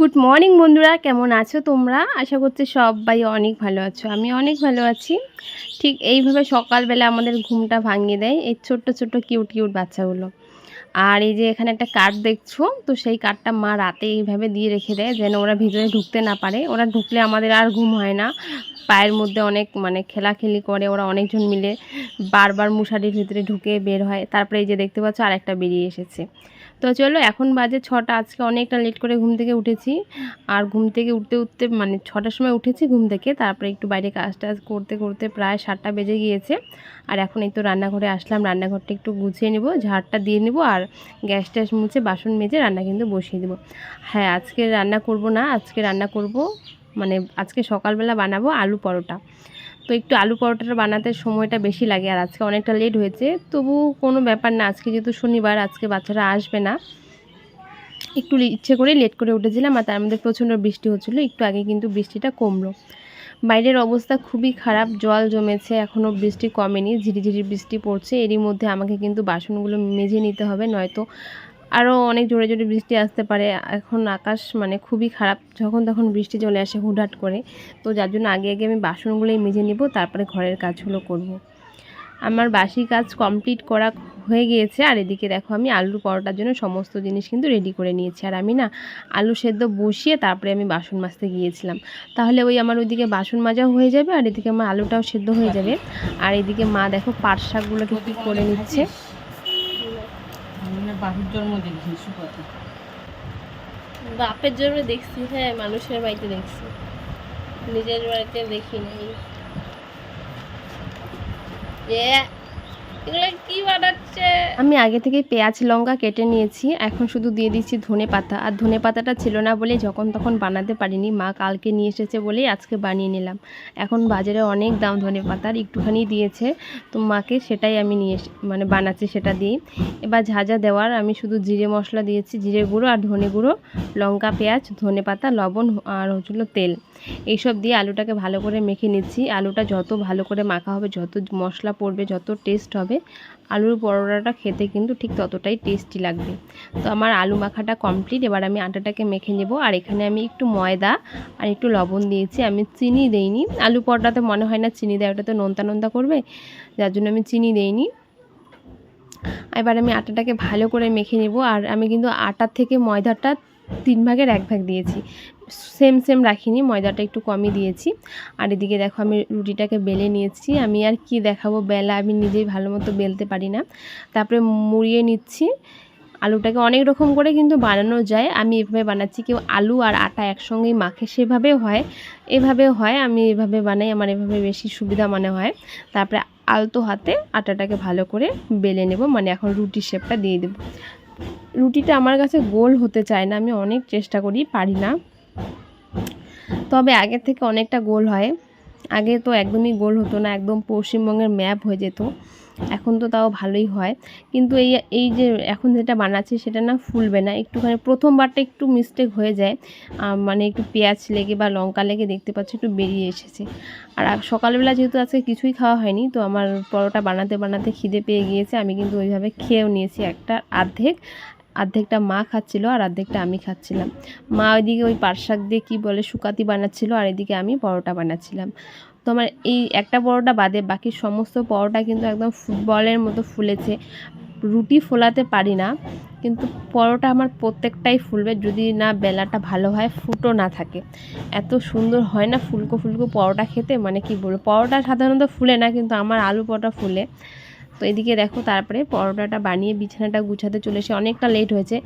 Good morning বন্ধুরা, কেমন আছো তোমরা? আশা করছি সবাই অনেক ভালো আছো। আমি অনেক ভালো আছি। ঠিক এইভাবে সকালবেলা আমাদের ঘুমটা ভাঙিয়ে দেয় এই ছোট্ট ছোট্ট কিউট কিউট বাচ্চাগুলো। আর এই যে এখানে একটা কার্ড দেখছো, তো সেই কার্ডটা মা রাতে এইভাবে দিয়ে রেখে দেয় যেন ওরা ভিতরে ঢুকতে না পারে। ওরা ঢুকলে আমাদের আর ঘুম হয় না। পায়ের মধ্যে অনেক খেলাখেলি করে ওরা, অনেকজন মিলে বারবার মশারির ভিতরে ঢুকে বের হয়। তারপরে এই যে দেখতে পাচ্ছ আরেকটা বেরিয়ে এসেছে। তো চলো, এখন বাজে 6টা। আজকে অনেকটা লেট করে ঘুম থেকে উঠেছি। আর ঘুম থেকে উঠতে উঠতে 6টার সময় উঠেছি ঘুম থেকে, তারপরে একটু বাইরে কাজ টাজ করতে করতে প্রায় 7টা বেজে গিয়েছে। আর এখন এই তো রান্নাঘরে আসলাম, রান্নাঘরটা একটু গুছিয়ে নেব, ঝাড়টা দিয়ে নেব, আর গ্যাস ট্যাস মুছে বাসন মেজে রান্না কিন্তু বসিয়ে দেবো। হ্যাঁ, আজকে রান্না করব না, আজকে রান্না করব আজকে সকালবেলা বানাবো আলু পরোটা। তো একটু আলু পরোটাটা বানাতে সময়টা বেশি লাগে, আর আজকে অনেকটা লেট হয়েছে, তবু কোনো ব্যাপার না। আজকে যেহেতু শনিবার, আজকে বাচ্চারা আসবে না, একটু ইচ্ছে করে লেট করে উঠেছিলাম। আর তার মধ্যে প্রচণ্ড বৃষ্টি হচ্ছিলো, একটু আগে কিন্তু বৃষ্টিটা কমলো। বাইরের অবস্থা খুবই খারাপ, জল জমেছে, এখনও বৃষ্টি কমেনি, ঝিরিঝিরি বৃষ্টি পড়ছে। এরই মধ্যে আমাকে কিন্তু বাসনগুলো মেজে নিতে হবে, নয়তো আরও অনেক জোরে জোরে বৃষ্টি আসতে পারে। এখন আকাশ খুবই খারাপ, যখন তখন বৃষ্টি চলে আসে হুটহাট করে। তো যার জন্য আগে আগে আমি বাসনগুলোই মেজে নিব, তারপরে ঘরের কাজগুলো করব। আমার বাসি কাজ কমপ্লিট করা হয়ে গিয়েছে। আর এদিকে দেখো, আমি আলুর পরোটার জন্য সমস্ত জিনিস কিন্তু রেডি করে নিয়েছি। আর আমি আলু সেদ্ধ বসিয়ে তারপরে আমি বাসন মাজতে গিয়েছিলাম। তাহলে ওইদিকে বাসন মাজাও হয়ে যাবে, আর এদিকে আমার আলুটাও সেদ্ধ হয়ে যাবে। আর এদিকে মা দেখো পাট শাকগুলোকে কী করে নিচ্ছে। বাপের জন্য দেখছি, হ্যাঁ, মানুষের বাড়িতে দেখছি, নিজের বাড়িতে দেখি নাই। আমি আগে থেকে পেঁয়াজ লঙ্কা কেটে নিয়েছি, এখন শুধু দিয়ে দিচ্ছি ধনে পাতা। আর ধনে পাতাটা ছিল না বলে যখন তখন বানাতে পারিনি, মা কালকে নিয়ে এসেছে বলেই আজকে বানিয়ে নিলাম। এখন বাজারে অনেক দাম ধনে পাতার, একটুখানি দিয়েছে, তো মাকে সেটাই আমি বানাচ্ছি সেটা দিই। এবার ঝাঁঝা দেওয়ার আমি শুধু জিরে মশলা দিয়েছি, জিরে গুঁড়ো আর ধনে গুঁড়ো, লঙ্কা, পেঁয়াজ, ধনে পাতা, লবণ আর তেল, এইসব দিয়ে আলুটাকে ভালো করে মেখে নিচ্ছি। আলুটা যত ভালো করে মাখা হবে, যত মশলা পড়বে, যত টেস্ট হবে, আলুর পরোটাটা খেতে কিন্তু ঠিক ততটাই টেস্টি লাগবে। তো আমার আলু মাখাটা কমপ্লিট। এবার আমি আটাটাকে মেখে নেব। আর এখানে আমি একটু ময়দা আর একটু লবণ দিয়েছি, আমি চিনি দেইনি। আলু পরোটাতে মনে হয় না চিনি দেয়, ওটা তো নোনতা নোনতা করবে, যার জন্য আমি চিনি দেইনি। এবার আমি আটাটাকে ভালো করে মেখে নেব। আর আমি কিন্তু আটার থেকে ময়দাটা 3 ভাগের 1 ভাগ দিয়েছি, সেম রাখিনি, ময়দাটা একটু কমই দিয়েছি। আর এদিকে দেখো, আমি রুটিটাকে বেলে নিয়েছি। আমি আর কি দেখাবো, বেলা আমি নিজেই ভালো মতো বেলতে পারি না। তারপরে মুড়িয়ে নিচ্ছি। আলুটাকে অনেক রকম করে কিন্তু বানানো যায়, আমি এভাবে বানাচ্ছি। কেউ আলু আর আটা একসঙ্গেই মাখে, সেভাবেও হয়, এভাবেও হয়। আমি এভাবে বানাই, আমার এভাবে বেশি সুবিধা মনে হয়। তারপরে আলতো হাতে আটাটাকে ভালো করে বেলে নেব, এখন রুটির শেপটা দিয়ে দেব। রুটিটা আমার কাছে গোল হতে চায় না, আমি অনেক চেষ্টা করি, পারি না। তবে আগের থেকে অনেকটা গোল হয়। আগে তো একদমই গোল হতো না, একদম পশ্চিমবঙ্গের ম্যাপ হয়ে যেত। এখন তো তাও ভালোই হয়, কিন্তু এই যে এখন যেটা বানাচ্ছি সেটা ফুলবে না। একটুখানি প্রথমবারটা একটু মিস্টেক হয়ে যায়, একটু পেঁয়াজ লেগে বা লঙ্কা লেগে দেখতে পাচ্ছি একটু বেরিয়ে এসেছে। আর সকালবেলা যেহেতু আজকে কিছুই খাওয়া হয়নি, তো আমার পরোটা বানাতে বানাতে খিদে পেয়ে গিয়েছে। আমি কিন্তু ওইভাবে খেয়েও নিয়েছি, একটা অর্ধেকটা মা খাচ্ছিল আর অর্ধেকটা আমি খাচ্ছিলাম। মা ওইদিকে ওই পাট শাক দিয়ে কী বলে শুকাতি বানাচ্ছিল, আর এদিকে আমি পরোটা বানাচ্ছিলাম। তো আমার এই একটা পরোটা বাদে বাকি সমস্ত পরোটা কিন্তু একদম ফুটবলের মতো ফুলেছে। রুটি ফোলাতে পারি না, কিন্তু পরোটা আমার প্রত্যেকটাই ফুলবে, যদি না বেলাটা ভালো হয়, ফুটো না থাকে। এত সুন্দর হয় না ফুলকো ফুলকো পরোটা খেতে, কি বলবো, পরোটা সাধারণত ফুলে না, কিন্তু আমার আলু পরোটা ফুলে। তো এদিকে দেখো, তারপরে পরোটাটা বানিয়ে বিছানাটা গুছাতে চলে এসে অনেকটা লেট হয়েছে।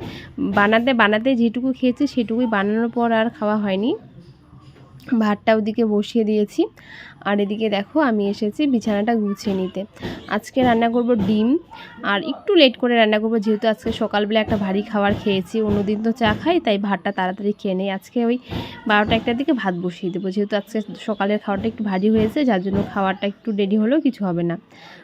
বানাতে বানাতে যেটুকু খেয়েছি সেটুকুই, বানানোর পর আর খাওয়া হয়নি। ভাতটা ওদিকে বসিয়ে দিয়েছি। আর এদিকে দেখো, আমি এসেছি বিছানাটা গুছিয়ে নিতে। আজকে রান্না করব ডিম, আর একটু লেট করে রান্না করব, যেহেতু আজকে সকালবেলা একটা ভারী খাবার খেয়েছি। অন্যদিন তো চা খাই, তাই ভাতটা তাড়াতাড়ি খেয়ে নেই। আজকে ওই 12টা-1টার দিকে ভাত বসিয়ে দেবো, যেহেতু আজকে সকালের খাবারটা একটু ভারী হয়েছে, যার জন্য খাবারটা একটু দেরি হলেও কিছু হবে না।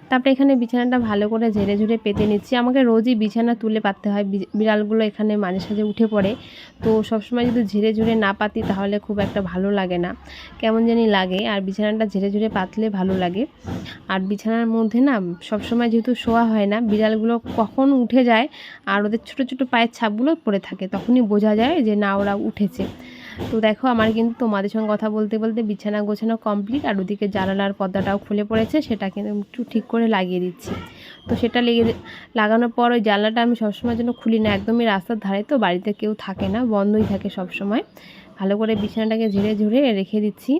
তারপরে এখানে বিছানাটা ভালো করে ঝেড়ে ঝুড়ে পেতে নিচ্ছি। আমাকে রোজই বিছানা তুলে পাততে হয়, বিড়ালগুলো এখানে মাঝে সাঝে উঠে পড়ে। তো সবসময় যদি ঝেড়ে ঝুড়ে না পাতি তাহলে খুব একটা ভালো লাগে না, কেমন জানি লাগে। আর বিছানাটা ঝেড়ে ঝুড়ে পাতলে ভালো লাগে। আর বিছানার মধ্যে না সবসময় যেহেতু শোয়া হয় না, বিড়ালগুলো কখন উঠে যায় আর ওদের ছোটো ছোটো পায়ের ছাপগুলো পড়ে থাকে, তখনই বোঝা যায় যে না ওরা উঠেছে। তো দেখো আমার কিন্তু তোমাদের সঙ্গে কথা বলতে বলতে বিছানা গোছানো কমপ্লিট, আর ওদিকে জানালার পর্দাটাও খুলে পড়েছে, সেটা কিন্তু একটু ঠিক করে লাগিয়ে দিচ্ছি। তো সেটা লাগানোর পর ওই জানলাটা আমি সবসময়ের জন্য খুলি না, একদমই রাস্তার ধারে, তো বাড়িতে কেউ থাকে না, বন্ধই থাকে সবসময়। ভালো করে বিছানাটাকে ঝেড়ে ঝুড়ে রেখে দিচ্ছি।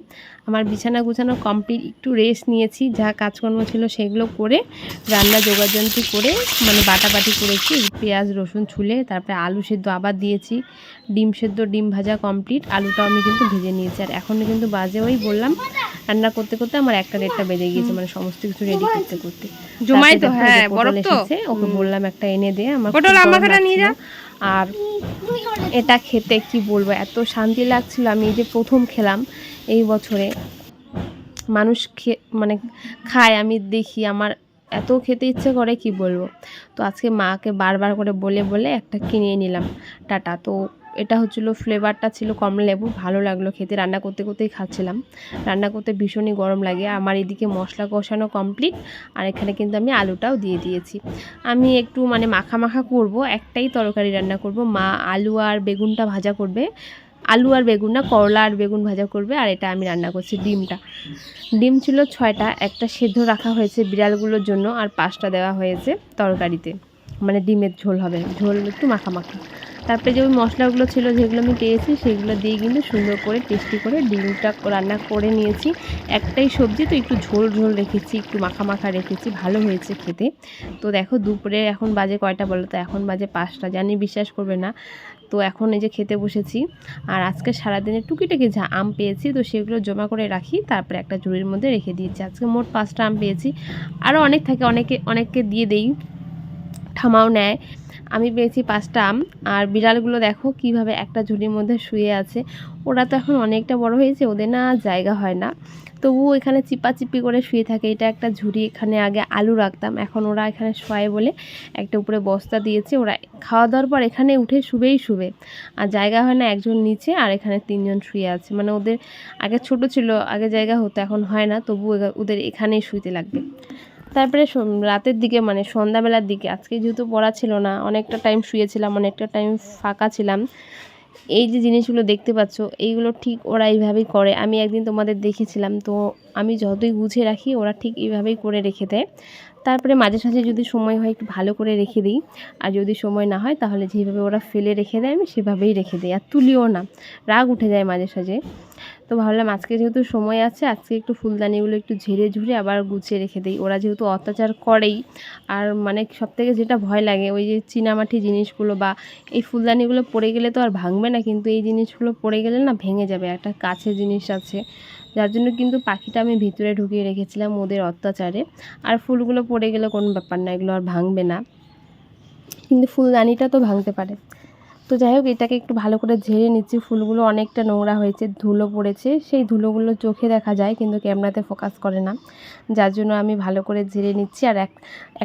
আমার বিছানা গুছানো কমপ্লিট, একটু রেস্ট নিয়েছি, যা কাজকর্ম ছিল সেগুলো করে রান্না যোগাযন্ত্রী করে মানে বাটাবাটি করেছি, পেঁয়াজ রসুন ছুলে, তারপরে আলু সেদ্ধ আবার দিয়েছি, ডিম সেদ্ধ ডিম ভাজা কমপ্লিট, আলুটাও আমি কিন্তু ভেজে নিয়েছি। আর এখনও কিন্তু বাজে ওই বললাম রান্না করতে করতে আমার 1টা 1টা বেজে গিয়েছে, মানে সমস্ত কিছু রেডি করতে করতে। জমাই তো হ্যাঁ বরফ তো ওকে বললাম একটা এনে দে, আমার নিয়ে যা। আর এটা খেতে কি বলবো, এত শান্তি লাগছিল। আমি এই যে প্রথম খেলাম এই বছরে, মানুষ মানে খায়, আমি দেখি, আমার এত খেতে ইচ্ছে করে কি বলবো। তো আজকে মাকে বারবার করে বলে বলে একটা কিনে নিলাম টাটা। তো এটা হচ্ছিলো ফ্লেভারটা ছিল কমলা লেবু, ভালো লাগলো খেতে, রান্না করতে করতেই খাচ্ছিলাম। রান্না করতে ভীষণই গরম লাগে। আমার এদিকে মশলা কষানো কমপ্লিট, আর এখানে কিন্তু আমি আলুটাও দিয়ে দিয়েছি। আমি একটু মানে মাখা মাখা করব, একটাই তরকারি রান্না করব, মা আলু আর বেগুনটা ভাজা করবে, আলু আর বেগুন না, করলা আর বেগুন ভাজা করবে। আর এটা আমি রান্না করছি ডিম ছিল 6টা, একটা সেদ্ধ রাখা হয়েছে বিড়ালগুলোর জন্য, আর 5টা দেওয়া হয়েছে তরকারিতে, মানে ডিমের ঝোল হবে, ঝোল একটু মাখামাখা। তারপরে যে ওই মশলাগুলো ছিল যেগুলো আমি পেয়েছি সেগুলো দিয়ে কিন্তু সুন্দর করে টেস্টি করে ডিমটা রান্না করে নিয়েছি। একটাই সবজি তো একটু ঝোল ঝোল রেখেছি, একটু মাখা মাখা রেখেছি, ভালো হয়েছে খেতে। তো দেখো দুপুরে এখন বাজে কয়টা বলো তো, এখন বাজে 5টা, জানি বিশ্বাস করবে না। তো এখন এই যে খেতে বসেছি। আর আজকে সারাদিনে টুকিটাকি যা আম পেয়েছি তো সেগুলো জমা করে রাখি, তারপরে একটা ঝুড়ির মধ্যে রেখে দিয়েছি। আজকে মোট 5টা আম পেয়েছি, আরও অনেক থাকে, অনেককে দিয়ে দেই, ঠামাও নেয়। আমি পেয়েছি 5টা আম। আর বিড়ালগুলো দেখো কিভাবে একটা ঝুড়ির মধ্যে শুয়ে আছে। ওরা তো এখন অনেকটা বড় হয়েছে, ওদের না জায়গা হয় না, তবুও এখানে চিপাচিপি করে শুয়ে থাকে। এটা একটা ঝুড়ি, এখানে আগে আলু রাখতাম, এখন ওরা এখানে শোয় বলে একটা উপরে বস্তা দিয়েছে, ওরা খাওয়া দাওয়ার পর এখানে উঠে শুবে। আর জায়গা হয় না, একজন নিচে আর এখানে 3জন শুয়ে আছে। মানে ওদের আগে ছোট ছিল, আগে জায়গা হতো, এখন হয় না, তবু ওদের এখানেই শুইতে লাগবে। তারপরে রাতের দিকে মানে সন্ধ্যাবেলার দিকে, আজকে যেহেতু পড়া ছিল না, অনেকটা টাইম শুয়েছিলাম, অনেকটা টাইম ফাঁকা ছিলাম। এই যে জিনিসগুলো দেখতে পাচ্ছ, এইগুলো ঠিক ওরা এইভাবেই করে। আমি একদিন তোমাদের দেখেছিলাম, তো আমি যতই গুছিয়ে রাখি ওরা ঠিক এইভাবেই করে রেখে দেয়। তারপরে মাঝে সাঝে যদি সময় হয় একটু ভালো করে রেখে দিই, আর যদি সময় না হয় তাহলে যেভাবে ওরা ফেলে রেখে দেয় আমি সেভাবেই রেখে দিই, আর তুলিও না, রাগ উঠে যায় মাঝে সাঝে। তো ভাবলাম আজকে যেহেতু সময় আছে, আজকে একটু ফুলদানিগুলো একটু ঝেড়ে ঝুড়ে আবার গুছিয়ে রেখে দিই। ওরা যেহেতু অত্যাচার করেই, আর মানে সবথেকে যেটা ভয় লাগে ওই যে চীনামাটি জিনিসগুলো, বা এই ফুলদানিগুলো পড়ে গেলে তো আর ভাঙবে না, কিন্তু এই জিনিসগুলো পড়ে গেলে না ভেঙে যাবে, একটা কাছের জিনিস আছে, যার জন্য কিন্তু পাখিটা আমি ভিতরে ঢুকিয়ে রেখেছিলাম ওদের অত্যাচারে। আর ফুলগুলো পড়ে গেলে কোনো ব্যাপার না, এগুলো আর ভাঙবে না, কিন্তু ফুলদানিটা তো ভাঙতে পারে। তো যাই হোক, এটাকে একটু ভালো করে ঝেড়ে নিচ্ছি। ফুলগুলো অনেকটা নোংরা হয়েছে, ধুলো পড়েছে, সেই ধুলোগুলো চোখে দেখা যায় কিন্তু ক্যামেরাতে ফোকাস করে না, যার জন্য আমি ভালো করে ঝেড়ে নিচ্ছি। আর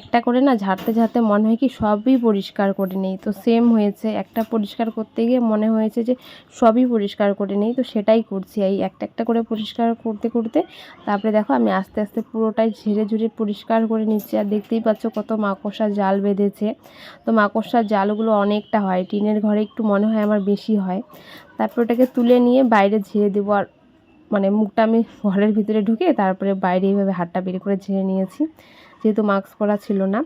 একটা করে না ঝাড়তে ঝাড়তে মনে হয় কি সবই পরিষ্কার করে নেই, তো সেম হয়েছে, একটা পরিষ্কার করতে গিয়ে মনে হয়েছে যে সবই পরিষ্কার করে নেই, তো সেটাই করছি। এই একটা করে পরিষ্কার করতে করতে তারপরে দেখো আমি আস্তে আস্তে পুরোটাই ঝেড়ে ঝুড়ে পরিষ্কার করে নিচ্ছি। আর দেখতেই পাচ্ছ কত মাকড়সার জাল বেঁধেছে, তো মাকড়সার জালগুলো অনেকটা হয়, টিনের ঘরে একটু মনে হয় আমার বেশি হয়। তারপর ওটাকে তুলে নিয়ে বাইরে ঝেড়ে দেবো। আর মানে মুখটা আমি ঘরের ভিতরে ঢুকে তারপরে বাইরে এইভাবে হাতটা বের করে ঝেড়ে নিয়েছি, যেহেতু মাস্ক পরা ছিল না।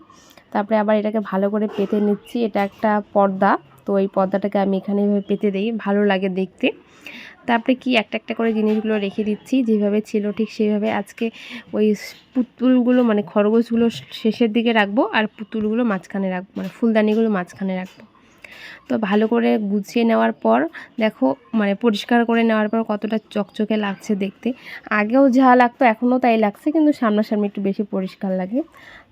তারপরে আবার এটাকে ভালো করে পেতে নিচ্ছি। এটা একটা পর্দা, তো এই পর্দাটাকে আমি এখানে এইভাবে পেতে দিই, ভালো লাগে দেখতে। তারপরে কি একটা করে জিনিসগুলো রেখে দিচ্ছি, যেভাবে ছিল ঠিক সেভাবে। আজকে ওই পুতুলগুলো মানে খরগোশগুলো শেষের দিকে রাখবো, আর পুতুলগুলো মাঝখানে রাখবো, মানে ফুলদানিগুলো মাঝখানে রাখবো। তো ভালো করে গুছিয়ে নেওয়ার পর দেখো, মানে পরিষ্কার করে নেওয়ার পর কতটা চকচকে লাগছে দেখতে। আগেও যা লাগতো এখনও তাই লাগছে, কিন্তু সামনাসামনি একটু বেশি পরিষ্কার লাগে।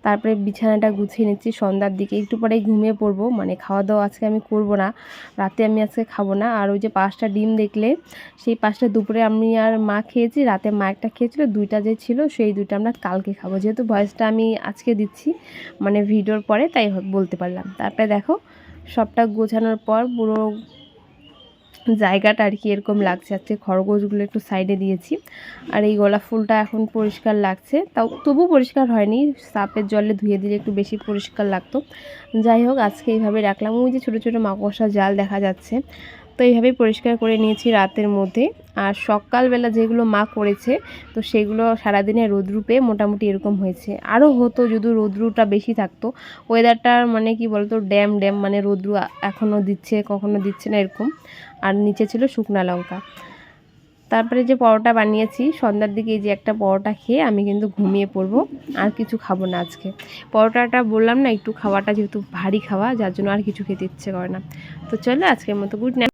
তারপরে বিছানাটা গুছিয়ে নিচ্ছি, সন্ধ্যার দিকে একটু পরেই ঘুমিয়ে পড়বো। মানে খাওয়া দাওয়া আজকে আমি করব না, রাতে আমি আজকে খাবো না। আর ওই যে 5টা ডিম দেখলে, সেই 5টা দুপুরে আমি আর মা খেয়েছি, রাতে মা একটা খেয়েছিল, 2টা যে ছিল সেই 2টা আমরা কালকে খাবো। যেহেতু ভয়েসটা আমি আজকে দিচ্ছি মানে ভিডিওর পরে, তাই বলতে পারলাম। তারপরে দেখো সবটা গোছানোর পর পুরো জায়গাটা আর কি এরকম লাগছে। আজকে খরগোশগুলো একটু সাইডে দিয়েছি। আর এই গোলাপ ফুলটা এখন পরিষ্কার লাগছে, তাও তবু পরিষ্কার হয়নি, সাপের জলে ধুয়ে দিলে একটু বেশি পরিষ্কার লাগতো। যাই হোক আজকে এইভাবে রাখলাম। ওই যে ছোটো ছোটো মাকড়সা জাল দেখা যাচ্ছে, তো এইভাবেই পরিষ্কার করে নিয়েছি রাতের মধ্যে। আর সকালবেলা যেগুলো মা করেছে, তো সেগুলো সারাদিনে রোদ্রুপে মোটামুটি এরকম হয়েছে। আরও হতো যদি রোদ্রুটা বেশি থাকতো। ওয়েদারটার মানে কি বলতো, ড্যাম মানে রোদ্রু এখনও দিচ্ছে কখনো দিচ্ছে না এরকম। আর নিচে ছিল শুকনা লঙ্কা। তারপরে যে পরোটা বানিয়েছি সন্ধ্যার দিকে, এই যে একটা পরোটা খেয়ে আমি কিন্তু ঘুমিয়ে পড়বো, আর কিছু খাবো না আজকে। পরোটাটা বললাম না একটু খাওয়াটা যেহেতু ভারী খাওয়া, যার জন্য আর কিছু খেতে ইচ্ছে করে না। তো চলো আজকের মতো গুড নাইট।